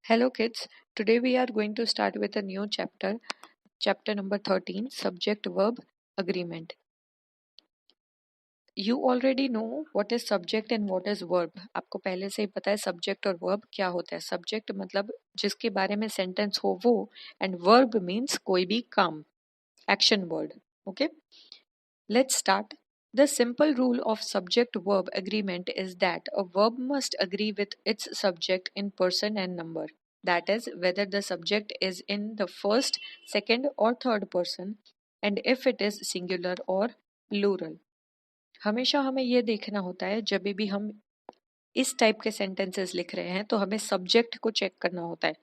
Hello kids, today we are going to start with a new chapter number 13, subject verb agreement. You already know what is subject and what is verb. आपको पहले से ही पता है subject और verb क्या होता है. Subject मतलब जिसके बारे में sentence हो वो, and verb means कोई भी काम, action word. Okay? Let's start. The simple rule of subject verb agreement is that a verb must agree with its subject in person and number. That is, whether the subject is in the first, second, or third person, and if it is singular or plural. हमेशा हमें यह देखना होता है जब भी हम इस टाइप के सेंटेंसेस लिख रहे हैं तो हमें सब्जेक्ट को चेक करना होता है.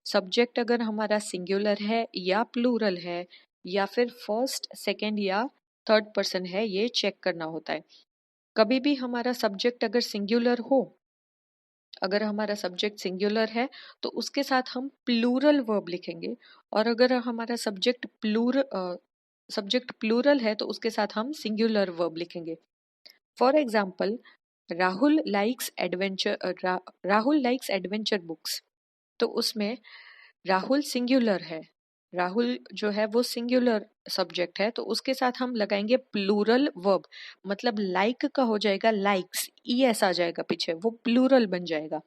सब्जेक्ट अगर हमारा सिंगुलर है या प्लूरल है या फिर फर्स्ट, सेकंड या थर्ड पर्सन है, ये चेक करना होता है. कभी भी हमारा सब्जेक्ट अगर सिंगुलर हो, अगर हमारा सब्जेक्ट सिंगुलर है तो उसके साथ हम प्लूरल वर्ब लिखेंगे, और अगर हमारा सब्जेक्ट प्लूरल है तो उसके साथ हम सिंगुलर वर्ब लिखेंगे. For example, Rahul likes adventure books. तो उसमें राहुल सिंगुलर है, राहुल जो है वो सिंगुलर सब्जेक्ट है, तो उसके साथ हम लगाएंगे प्लूरल वर्ब. मतलब लाइक का हो जाएगा लाइक्स, ईएस आ जाएगा पीछे, वो प्लूरल बन जाएगा.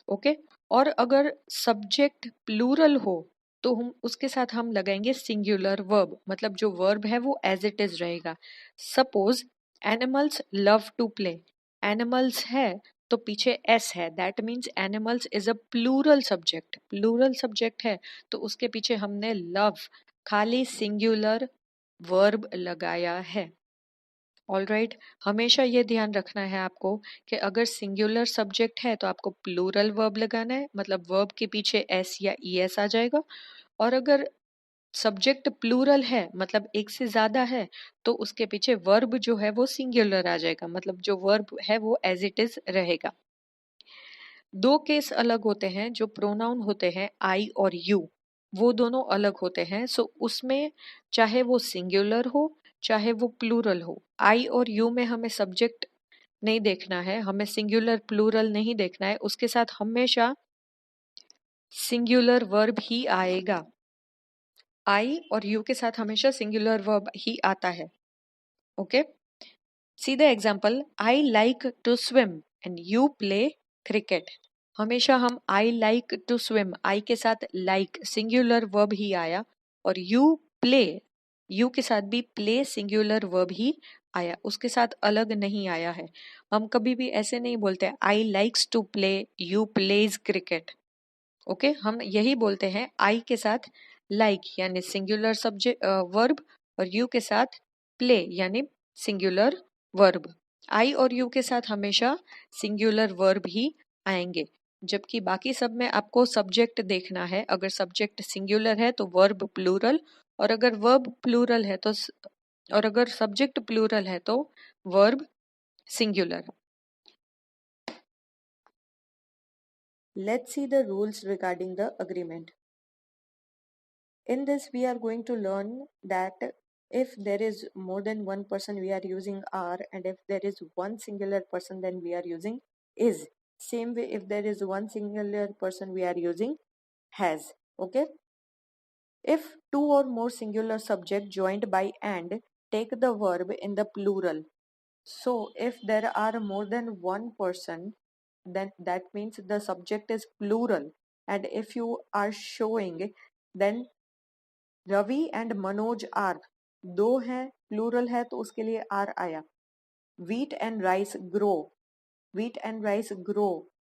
ओके. और अगर सब्जेक्ट प्लूरल हो तो हम उसके साथ हम लगाएंगे सिंगुलर वर्ब. मतलब जो वर्ब है वो एज इट इज रहेगा. Suppose animals love to play. Animals है तो पीछे एस है, that means animals is a plural subject. Plural subject है तो उसके पीछे हमने लव खाली सिंगुलर वर्ब लगाया है. All right. हमेशा ये ध्यान रखना है आपको कि अगर सिंगुलर सब्जेक्ट है तो आपको प्लूरल वर्ब लगाना है, मतलब वर्ब के पीछे एस या ईएस आ जाएगा. और अगर सब्जेक्ट प्लूरल है, मतलब एक से ज्यादा है, तो उसके पीछे वर्ब जो है वो सिंगुलर आ जाएगा. मतलब जो वर्ब है वो एज इट इज रहेगा. दो केस अलग होते हैं. जो प्रोनाउन होते हैं आई और यू, वो दोनों अलग होते हैं. सो उसमें चाहे वो सिंगुलर हो चाहे वो प्लूरल हो, आई और यू में हमें सब्जेक्ट नहीं देखना है, हमें सिंगुलर प्लूरल नहीं देखना है. उसके साथ हमेशा सिंगुलर वर्ब ही आएगा. आई और यू के साथ हमेशा सिंगुलर वर्ब ही आता है. Okay. See the example, I like to swim and you play cricket. हमेशा हम I like to swim, I के साथ लाइक सिंगुलर वर्ब ही आया, और यू प्ले, यू के साथ भी प्ले सिंगुलर वर्ब ही आया, उसके साथ अलग नहीं आया है. हम कभी भी ऐसे नहीं बोलते I likes to play, you plays cricket. Okay. हम यही बोलते हैं आई के साथ लाइक यानी सिंगुलर सब्जेक्ट वर्ब, और यू के साथ प्ले यानी सिंगुलर वर्ब. आई और यू के साथ हमेशा सिंगुलर वर्ब ही आएंगे, जबकि बाकी सब में आपको सब्जेक्ट देखना है. अगर सब्जेक्ट सिंगुलर है तो वर्ब प्लूरल, और अगर वर्ब प्लूरल है तो और अगर सब्जेक्ट प्लूरल है तो verb singular. Let's see the rules regarding the agreement. In this, we are going to learn that if there is more than one person, we are using are, and if there is one singular person, then we are using is. Same way, if there is one singular person, we are using has. Okay. If two or more singular subject joined by and take the verb in the plural. So if there are more than one person, then that means the subject is plural. And if you are showing, then Ravi and Manoj are, दो है, plural है तो उसके लिए are आया. Wheat and rice grow, wheat and rice grow,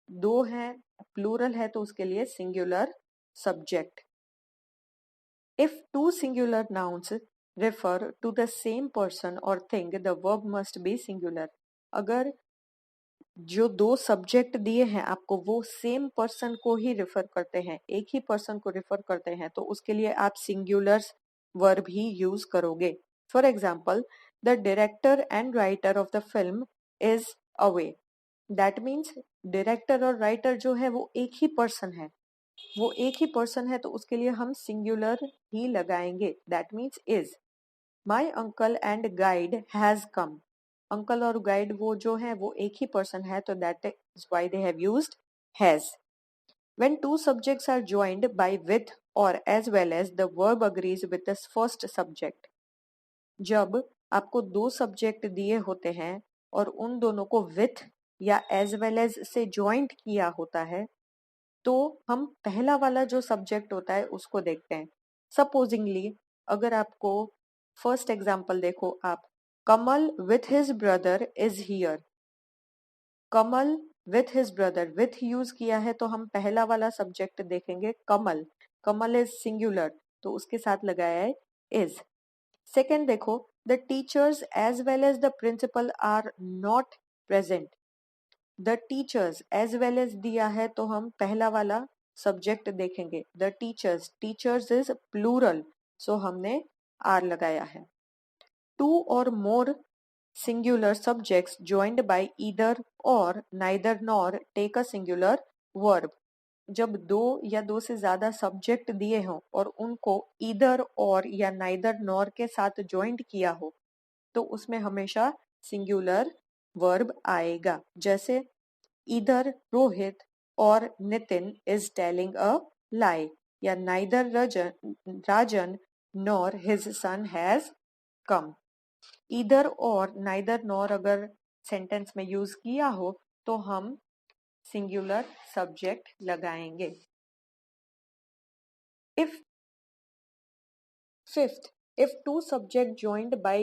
दो है, plural है तो उसके लिए singular subject. If two singular nouns refer to the same person और thing, the verb must be singular. अगर जो दो सब्जेक्ट दिए हैं आपको वो सेम पर्सन को ही रेफर करते हैं, एक ही पर्सन को रेफर करते हैं, तो उसके लिए आप सिंगुलर वर्ब ही यूज करोगे. For example, the director and writer of the film is away. That means director और राइटर जो है वो एक ही पर्सन है, वो एक ही पर्सन है, तो उसके लिए हम सिंगुलर ही लगाएंगे. That means is. My uncle and guide has come. Uncle और गाइड वो जो है वो एक ही पर्सन है, तो that is why they have used has. When two subjects are joined by with or as well as the verb agrees with the first subject. जब आपको दो सब्जेक्ट दिए होते हैं और उन दोनों को with या as well as से joined किया होता है, तो हम पहला वाला जो सब्जेक्ट होता है उसको देखते हैं. सपोजिंगली अगर आपको फर्स्ट एग्जाम्पल देखो आप, Kamal with his brother is here. Kamal with his brother, with use किया है तो हम पहला वाला सब्जेक्ट देखेंगे कमल. कमल इज सिंगुलर तो उसके साथ लगाया है इज. सेकेंड देखो, the teachers as well as the principal are not present. The teachers as well as दिया है तो हम पहला वाला सब्जेक्ट देखेंगे the teachers. Teachers is plural so हमने आर लगाया है. टू और मोर singular subjects joined by either or neither nor take a singular verb. जब दो या दो से ज्यादा सब्जेक्ट दिए हों और उनको either और या neither nor के साथ joined किया हो तो उसमें हमेशा singular verb आएगा. जैसे either रोहित और Nitin is telling a lie या neither Rajan nor his son has come. Either और नाइदर नॉर अगर सेंटेंस में यूज किया हो तो हम सिंगुलर सब्जेक्ट लगाएंगे. If fifth, if two subject joined by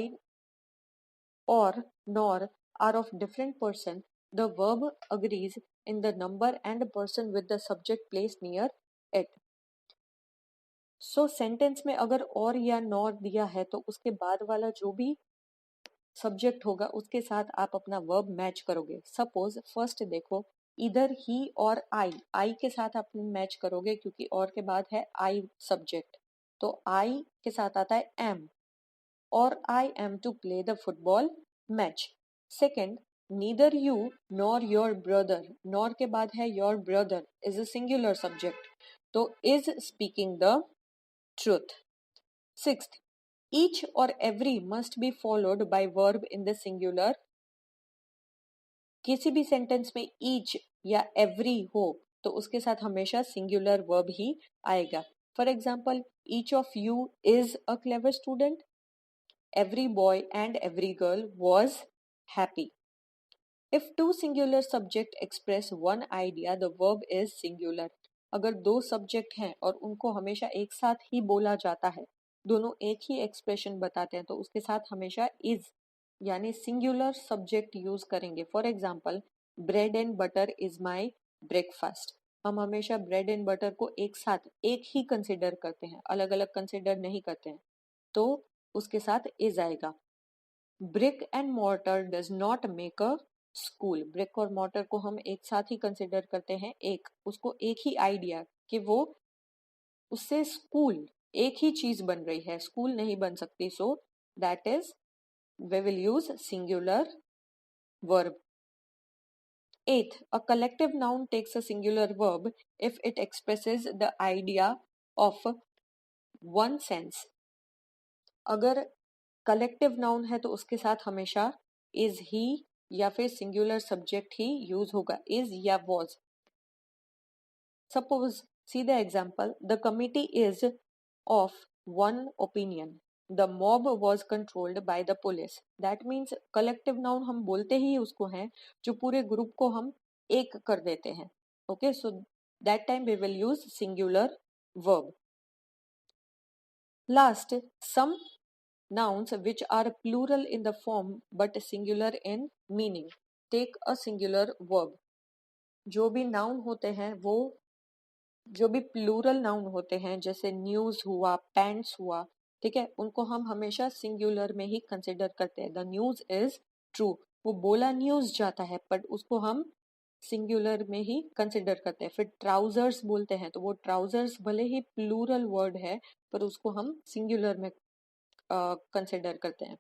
or nor are of different person, the verb agrees in the number and person with the subject placed near it. So sentence में अगर और या nor दिया है तो उसके बाद वाला जो भी सब्जेक्ट होगा उसके साथ आप अपना वर्ब मैच करोगे. सपोज फर्स्ट देखो, इधर ही और आई के साथ आप मैच करोगे क्योंकि और के बाद है आई सब्जेक्ट, तो आई के साथ आता है एम और I am to play the football match. Second, neither you nor your brother, nor के बाद है your brother is a singular subject तो is speaking the truth. Sixth, each or every must be followed by verb in the singular. किसी भी sentence में each या every हो तो उसके साथ हमेशा singular verb ही आएगा. For example, each of you is a clever student. Every boy and every girl was happy. If two singular subject express one idea, the verb is singular. अगर दो subject हैं और उनको हमेशा एक साथ ही बोला जाता है, दोनों एक ही एक्सप्रेशन बताते हैं तो उसके साथ हमेशा इज यानी सिंगुलर सब्जेक्ट यूज करेंगे. For example, bread and butter is my breakfast. हम हमेशा ब्रेड एंड बटर को एक साथ एक ही कंसिडर करते हैं, अलग अलग कंसिडर नहीं करते हैं, तो उसके साथ इज आएगा. Brick and mortar does not make a school. Brick और मॉर्टर को हम एक साथ ही कंसिडर करते हैं, एक उसको एक ही आइडिया कि वो उससे स्कूल एक ही चीज बन रही है, स्कूल नहीं बन सकती, so that is we will use singular verb. Eighth, a collective noun takes a singular verb if it expresses the idea of one sense. अगर कलेक्टिव नाउन है तो उसके साथ हमेशा इज ही या फिर सिंगुलर सब्जेक्ट ही यूज होगा, is या was. Suppose C the example, the committee is of one opinion, the mob was controlled by the police. That means collective noun हम बोलते ही उसको हैं जो पूरे ग्रुप को हम एक कर देते हैं. Okay, so that time we will use singular verb. Last, some nouns which are plural in the form but singular in meaning take a singular verb. जो भी नाउन होते हैं वो जो भी प्लूरल नाउन होते हैं जैसे न्यूज हुआ, पैंट्स हुआ, ठीक है, उनको हम हमेशा सिंगुलर में ही कंसिडर करते हैं. द न्यूज इज ट्रू, वो बोला न्यूज जाता है बट उसको हम सिंगुलर में ही कंसिडर करते हैं. फिर ट्राउजर्स बोलते हैं तो वो ट्राउजर्स भले ही प्लूरल वर्ड है पर उसको हम सिंगुलर में कंसिडर करते हैं.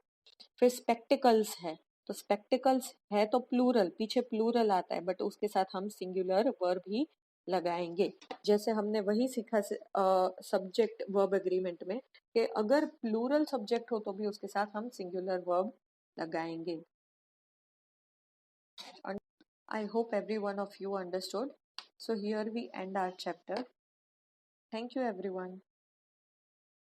फिर स्पेक्टिकल्स है तो स्पेक्टिकल्स है तो प्लूरल, पीछे प्लूरल आता है बट उसके साथ हम सिंगुलर वर्ब ही लगाएंगे. जैसे हमने वही सीखा सब्जेक्ट वर्ब एग्रीमेंट में कि अगर प्लूरल सब्जेक्ट हो तो भी उसके साथ हम सिंगुलर वर्ब लगाएंगे. I hope every one of you understood. So here we end our chapter. Thank you everyone.